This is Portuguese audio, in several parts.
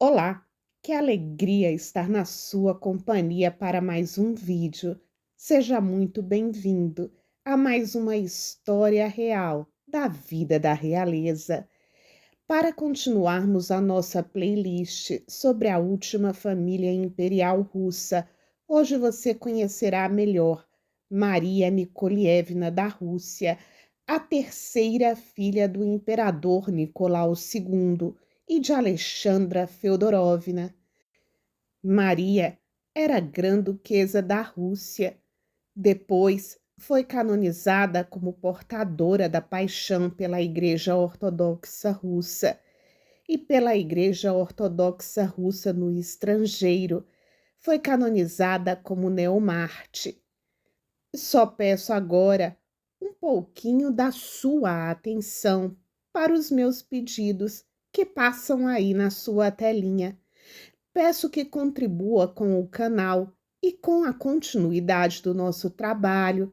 Olá, que alegria estar na sua companhia para mais um vídeo. Seja muito bem-vindo a mais uma história real da vida da realeza. Para continuarmos a nossa playlist sobre a última família imperial russa, hoje você conhecerá melhor Maria Nikolievna da Rússia, a terceira filha do imperador Nicolau II e de Alexandra Feodorovna. Maria era grã-duquesa da Rússia. Depois foi canonizada como portadora da paixão pela Igreja Ortodoxa Russa e pela Igreja Ortodoxa Russa no estrangeiro. Foi canonizada como Neomarte. Só peço agora um pouquinho da sua atenção para os meus pedidos que passam aí na sua telinha. Peço que contribua com o canal e com a continuidade do nosso trabalho.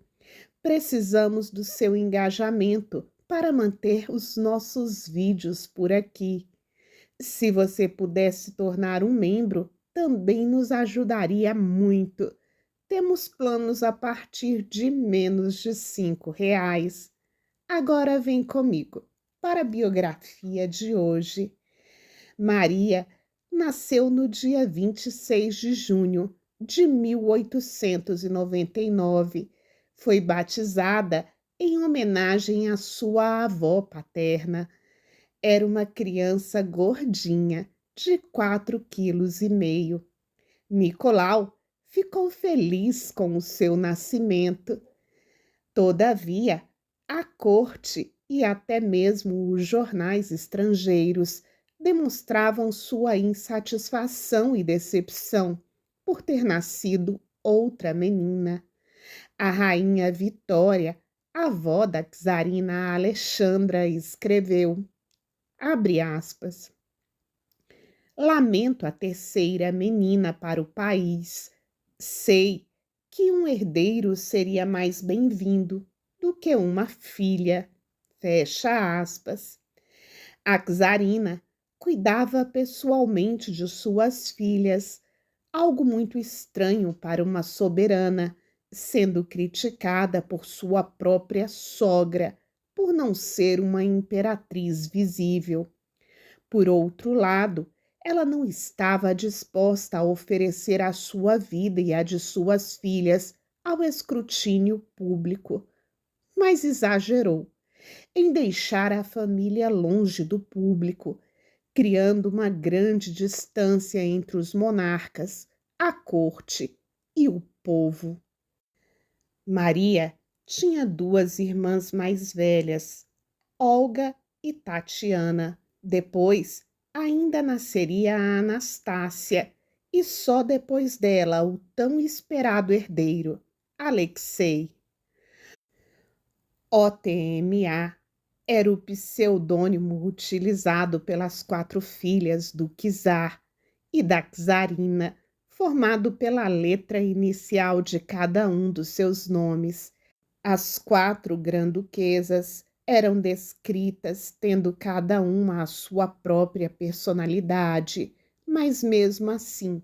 Precisamos do seu engajamento para manter os nossos vídeos por aqui. Se você pudesse se tornar um membro, também nos ajudaria muito. Temos planos a partir de menos de R$ 5. Agora vem comigo para a biografia de hoje. Maria nasceu no dia 26 de junho de 1899. Foi batizada em homenagem à sua avó paterna. Era uma criança gordinha, de 4,5 kg. Nicolau ficou feliz com o seu nascimento. Todavia, a corte e até mesmo os jornais estrangeiros demonstravam sua insatisfação e decepção por ter nascido outra menina. A rainha Vitória, avó da czarina Alexandra, escreveu, abre aspas, lamento a terceira menina para o país. Sei que um herdeiro seria mais bem-vindo do que uma filha. Fecha aspas. A czarina cuidava pessoalmente de suas filhas, algo muito estranho para uma soberana, sendo criticada por sua própria sogra por não ser uma imperatriz visível. Por outro lado, ela não estava disposta a oferecer a sua vida e a de suas filhas ao escrutínio público, mas exagerou em deixar a família longe do público, criando uma grande distância entre os monarcas, a corte e o povo. Maria tinha duas irmãs mais velhas, Olga e Tatiana. Depois, ainda nasceria a Anastácia, e só depois dela o tão esperado herdeiro, Alexei. OTMA era o pseudônimo utilizado pelas 4 filhas do czar e da czarina, formado pela letra inicial de cada um dos seus nomes. As 4 grã-duquesas eram descritas tendo cada uma a sua própria personalidade, mas mesmo assim,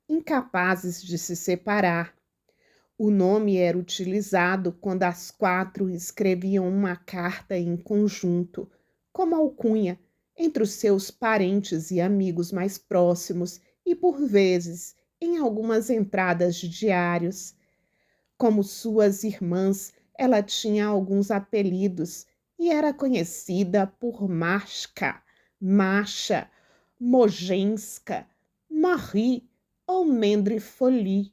incapazes de se separar. O nome era utilizado quando as 4 escreviam uma carta em conjunto, como alcunha, entre os seus parentes e amigos mais próximos e, por vezes, em algumas entradas de diários. Como suas irmãs, ela tinha alguns apelidos e era conhecida por Mashka, Masha, Mojenska, Marie ou Mendre Folie.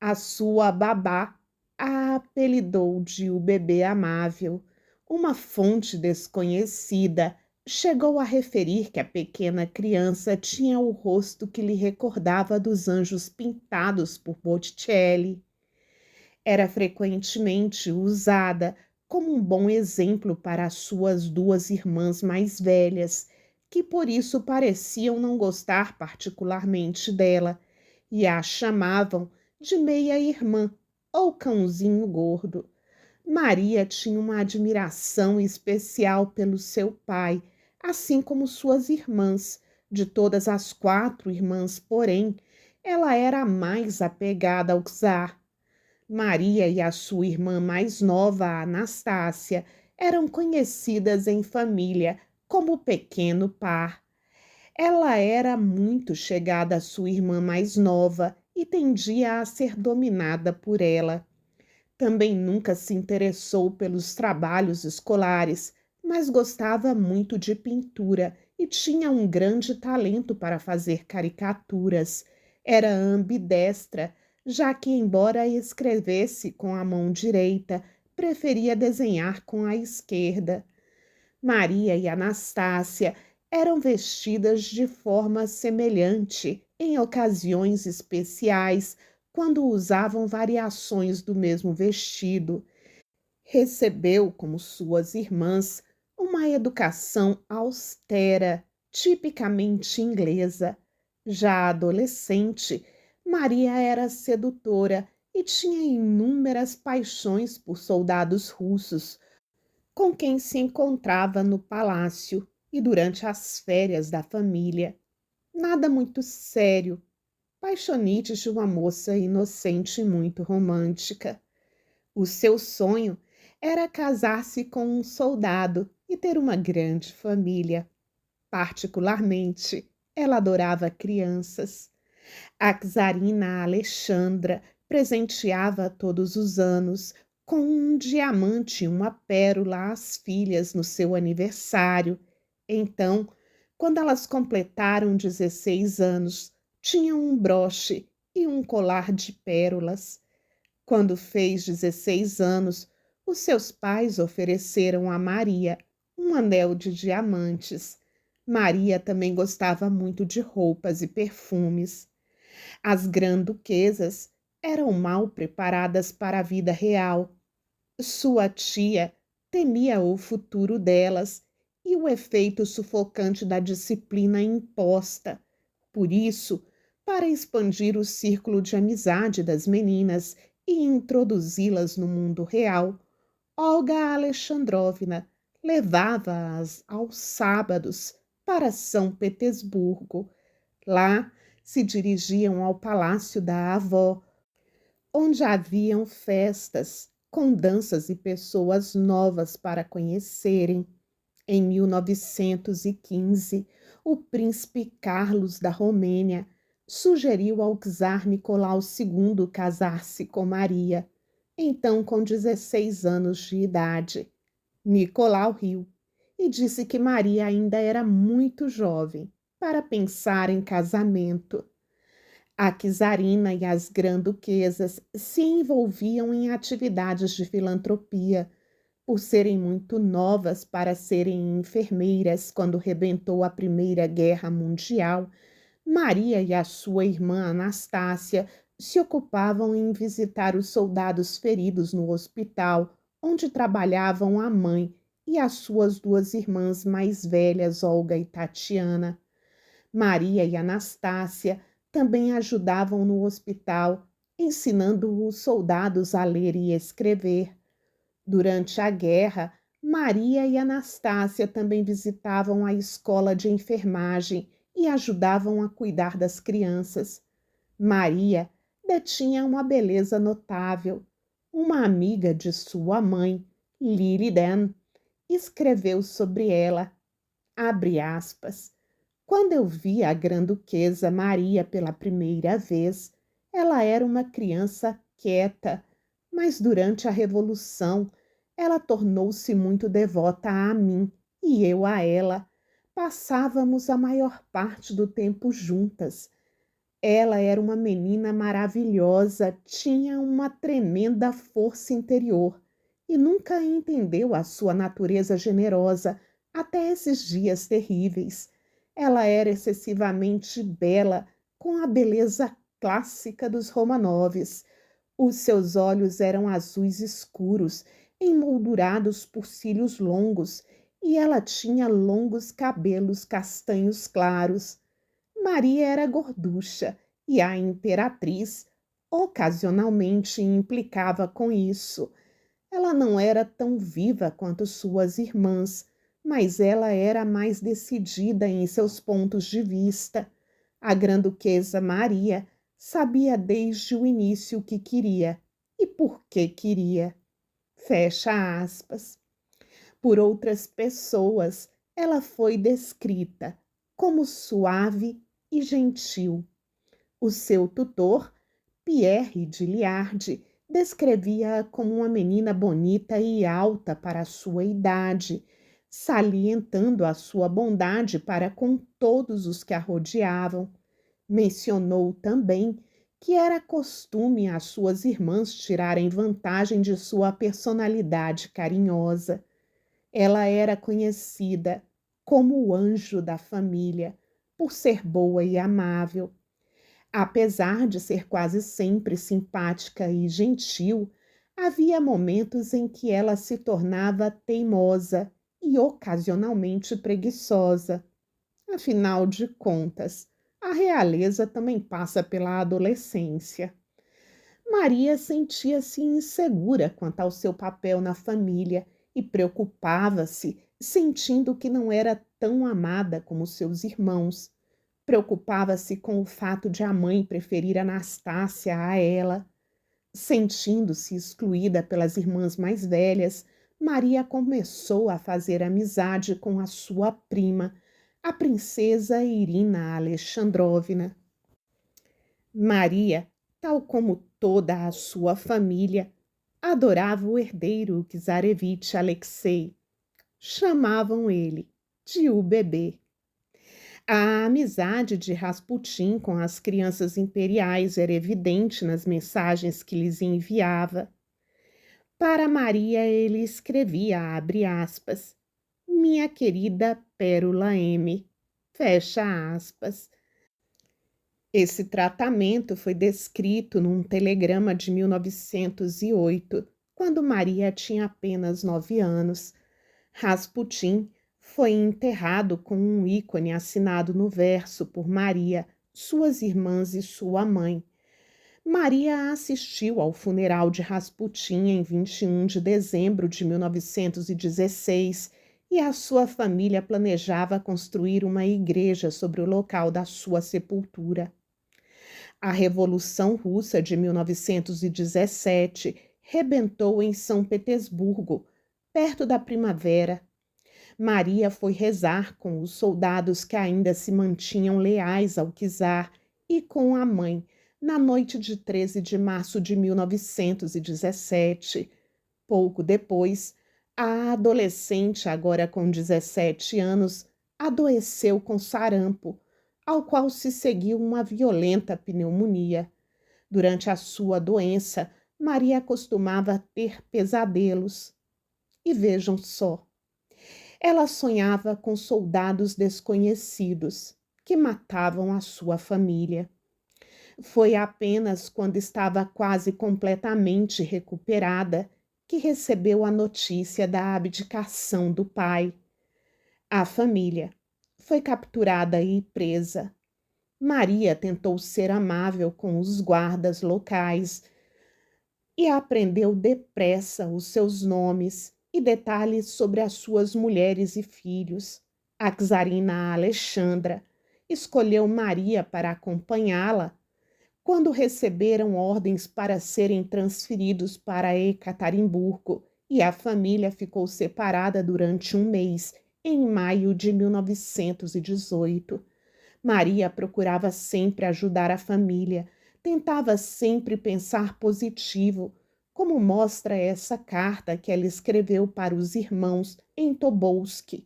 A sua babá a apelidou de o bebê amável. Uma fonte desconhecida chegou a referir que a pequena criança tinha o rosto que lhe recordava dos anjos pintados por Botticelli. Era frequentemente usada como um bom exemplo para as suas 2 irmãs mais velhas, que por isso pareciam não gostar particularmente dela e a chamavam de meia-irmã ou cãozinho gordo. Maria tinha uma admiração especial pelo seu pai, assim como suas irmãs, De todas as 4 irmãs, porém, ela era a mais apegada ao czar. Maria e a sua irmã mais nova, Anastácia, eram conhecidas em família como o pequeno par. Ela era muito chegada à sua irmã mais nova e tendia a ser dominada por ela. Também nunca se interessou pelos trabalhos escolares, mas gostava muito de pintura e tinha um grande talento para fazer caricaturas. Era ambidestra, já que, embora escrevesse com a mão direita, preferia desenhar com a esquerda. Maria e Anastácia eram vestidas de forma semelhante em ocasiões especiais, quando usavam variações do mesmo vestido. Recebeu, como suas irmãs, uma educação austera, tipicamente inglesa. Já adolescente, Maria era sedutora e tinha inúmeras paixões por soldados russos, com quem se encontrava no palácio e durante as férias da família. Nada muito sério, paixonites de uma moça inocente e muito romântica. O seu sonho era casar-se com um soldado e ter uma grande família. Particularmente, ela adorava crianças. A czarina Alexandra presenteava todos os anos com um diamante e uma pérola às filhas no seu aniversário. Então, quando elas completaram 16 anos, tinham um broche e um colar de pérolas. Quando fez 16 anos, os seus pais ofereceram a Maria um anel de diamantes. Maria também gostava muito de roupas e perfumes. As granduquesas eram mal preparadas para a vida real. Sua tia temia o futuro delas e o efeito sufocante da disciplina imposta. Por isso, para expandir o círculo de amizade das meninas e introduzi-las no mundo real, Olga Alexandrovna levava-as aos sábados para São Petersburgo. Lá se dirigiam ao palácio da avó, onde haviam festas, com danças e pessoas novas para conhecerem. Em 1915, o príncipe Carlos da Romênia sugeriu ao czar Nicolau II casar-se com Maria, então com 16 anos de idade. Nicolau riu e disse que Maria ainda era muito jovem para pensar em casamento. A czarina e as granduquesas se envolviam em atividades de filantropia, por serem muito novas para serem enfermeiras quando rebentou a Primeira Guerra Mundial. Maria e a sua irmã Anastácia se ocupavam em visitar os soldados feridos no hospital, onde trabalhavam a mãe e as suas 2 irmãs mais velhas, Olga e Tatiana. Maria e Anastácia também ajudavam no hospital, ensinando os soldados a ler e escrever. Durante a guerra, Maria e Anastácia também visitavam a escola de enfermagem e ajudavam a cuidar das crianças. Maria detinha uma beleza notável. Uma amiga de sua mãe, Lily Dan, escreveu sobre ela, abre aspas, quando eu vi a grã-duquesa Maria pela primeira vez, ela era uma criança quieta, mas durante a Revolução ela tornou-se muito devota a mim e eu a ela. Passávamos a maior parte do tempo juntas. Ela era uma menina maravilhosa, tinha uma tremenda força interior e nunca entendeu a sua natureza generosa até esses dias terríveis. Ela era excessivamente bela, com a beleza clássica dos Romanoves. Os seus olhos eram azuis escuros, emoldurados por cílios longos, e ela tinha longos cabelos castanhos claros. Maria era gorducha, e a imperatriz ocasionalmente implicava com isso. Ela não era tão viva quanto suas irmãs, mas ela era mais decidida em seus pontos de vista. A grã-duquesa Maria sabia desde o início o que queria e por que queria. Fecha aspas. Por outras pessoas, ela foi descrita como suave e gentil. O seu tutor, Pierre de Liarde, descrevia-a como uma menina bonita e alta para a sua idade, salientando a sua bondade para com todos os que a rodeavam. Mencionou também que era costume as suas irmãs tirarem vantagem de sua personalidade carinhosa. Ela era conhecida como o anjo da família, por ser boa e amável. Apesar de ser quase sempre simpática e gentil, havia momentos em que ela se tornava teimosa e ocasionalmente preguiçosa. Afinal de contas, a realeza também passa pela adolescência. Maria sentia-se insegura quanto ao seu papel na família e preocupava-se, sentindo que não era tão amada como seus irmãos. Preocupava-se com o fato de a mãe preferir Anastácia a ela. Sentindo-se excluída pelas irmãs mais velhas, Maria começou a fazer amizade com a sua prima, a princesa Irina Alexandrovna. Maria, tal como toda a sua família, adorava o herdeiro czarevich Alexei. Chamavam ele de o bebê. A amizade de Rasputin com as crianças imperiais era evidente nas mensagens que lhes enviava. Para Maria ele escrevia, abre aspas, minha querida Pérola M, fecha aspas. Esse tratamento foi descrito num telegrama de 1908, quando Maria tinha apenas 9 anos. Rasputin foi enterrado com um ícone assinado no verso por Maria, suas irmãs e sua mãe. Maria assistiu ao funeral de Rasputin em 21 de dezembro de 1916 e a sua família planejava construir uma igreja sobre o local da sua sepultura. A Revolução Russa de 1917 rebentou em São Petersburgo, perto da primavera. Maria foi rezar com os soldados que ainda se mantinham leais ao czar e com a mãe, na noite de 13 de março de 1917. Pouco depois, a adolescente, agora com 17 anos, adoeceu com sarampo, ao qual se seguiu uma violenta pneumonia. Durante a sua doença, Maria costumava ter pesadelos. E vejam só, ela sonhava com soldados desconhecidos que matavam a sua família. Foi apenas quando estava quase completamente recuperada que recebeu a notícia da abdicação do pai. A família foi capturada e presa. Maria tentou ser amável com os guardas locais e aprendeu depressa os seus nomes e detalhes sobre as suas mulheres e filhos. A czarina Alexandra escolheu Maria para acompanhá-la quando receberam ordens para serem transferidos para Ekaterimburgo e a família ficou separada durante um mês, em maio de 1918. Maria procurava sempre ajudar a família, tentava sempre pensar positivo, como mostra essa carta que ela escreveu para os irmãos em Tobolsk.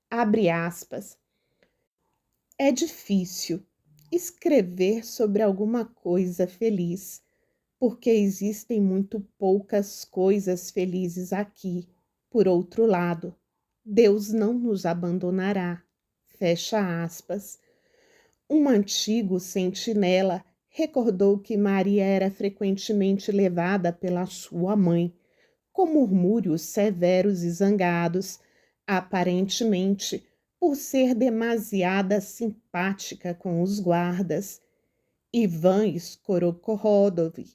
Abre aspas. É difícil escrever sobre alguma coisa feliz, porque existem muito poucas coisas felizes aqui. Por outro lado, Deus não nos abandonará. Fecha aspas. Um antigo sentinela recordou que Maria era frequentemente levada pela sua mãe, com murmúrios severos e zangados, aparentemente por ser demasiada simpática com os guardas. Ivan Skorokorodov,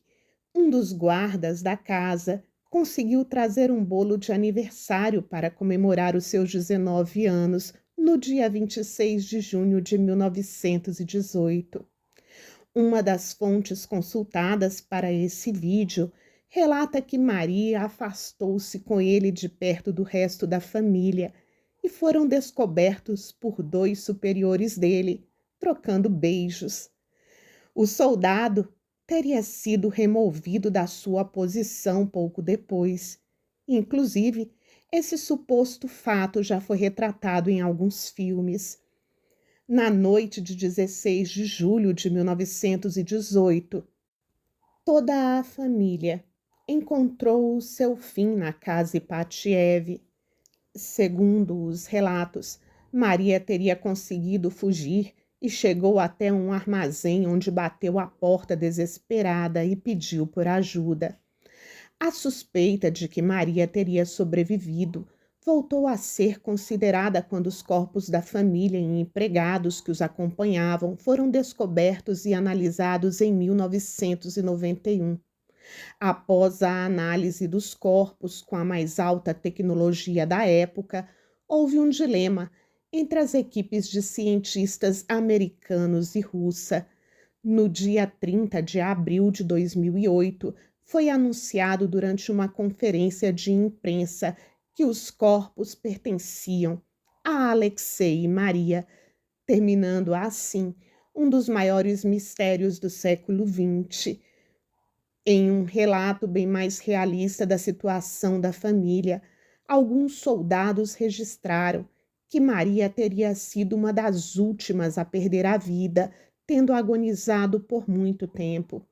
um dos guardas da casa, conseguiu trazer um bolo de aniversário para comemorar os seus 19 anos no dia 26 de junho de 1918. Uma das fontes consultadas para esse vídeo relata que Maria afastou-se com ele de perto do resto da família e foram descobertos por dois superiores dele, trocando beijos. O soldado teria sido removido da sua posição pouco depois. Inclusive, esse suposto fato já foi retratado em alguns filmes. Na noite de 16 de julho de 1918, toda a família encontrou o seu fim na casa Ipatiev. Segundo os relatos, Maria teria conseguido fugir e chegou até um armazém onde bateu à porta desesperada e pediu por ajuda. A suspeita de que Maria teria sobrevivido voltou a ser considerada quando os corpos da família e empregados que os acompanhavam foram descobertos e analisados em 1991. Após a análise dos corpos com a mais alta tecnologia da época, houve um dilema entre as equipes de cientistas americanos e russa. No dia 30 de abril de 2008, foi anunciado durante uma conferência de imprensa que os corpos pertenciam a Alexei e Maria, terminando assim um dos maiores mistérios do século XX. Em um relato bem mais realista da situação da família, alguns soldados registraram que Maria teria sido uma das últimas a perder a vida, tendo agonizado por muito tempo.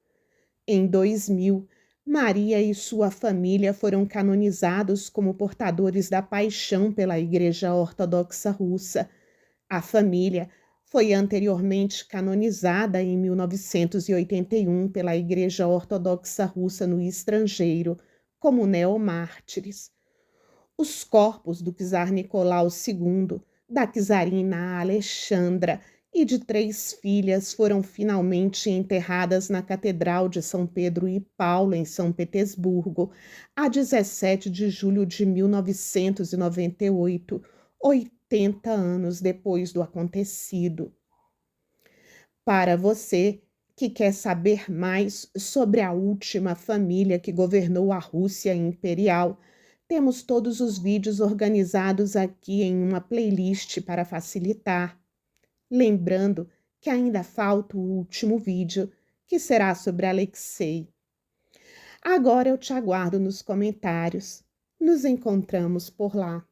Em 2000, Maria e sua família foram canonizados como portadores da paixão pela Igreja Ortodoxa Russa. A família foi anteriormente canonizada em 1981 pela Igreja Ortodoxa Russa no estrangeiro, como neomártires. Os corpos do czar Nicolau II, da czarina Alexandra e de 3 filhas foram finalmente enterradas na Catedral de São Pedro e Paulo, em São Petersburgo, a 17 de julho de 1998, 80 anos depois do acontecido. Para você que quer saber mais sobre a última família que governou a Rússia Imperial, temos todos os vídeos organizados aqui em uma playlist para facilitar. Lembrando que ainda falta o último vídeo, que será sobre Alexei. Agora eu te aguardo nos comentários. Nos encontramos por lá.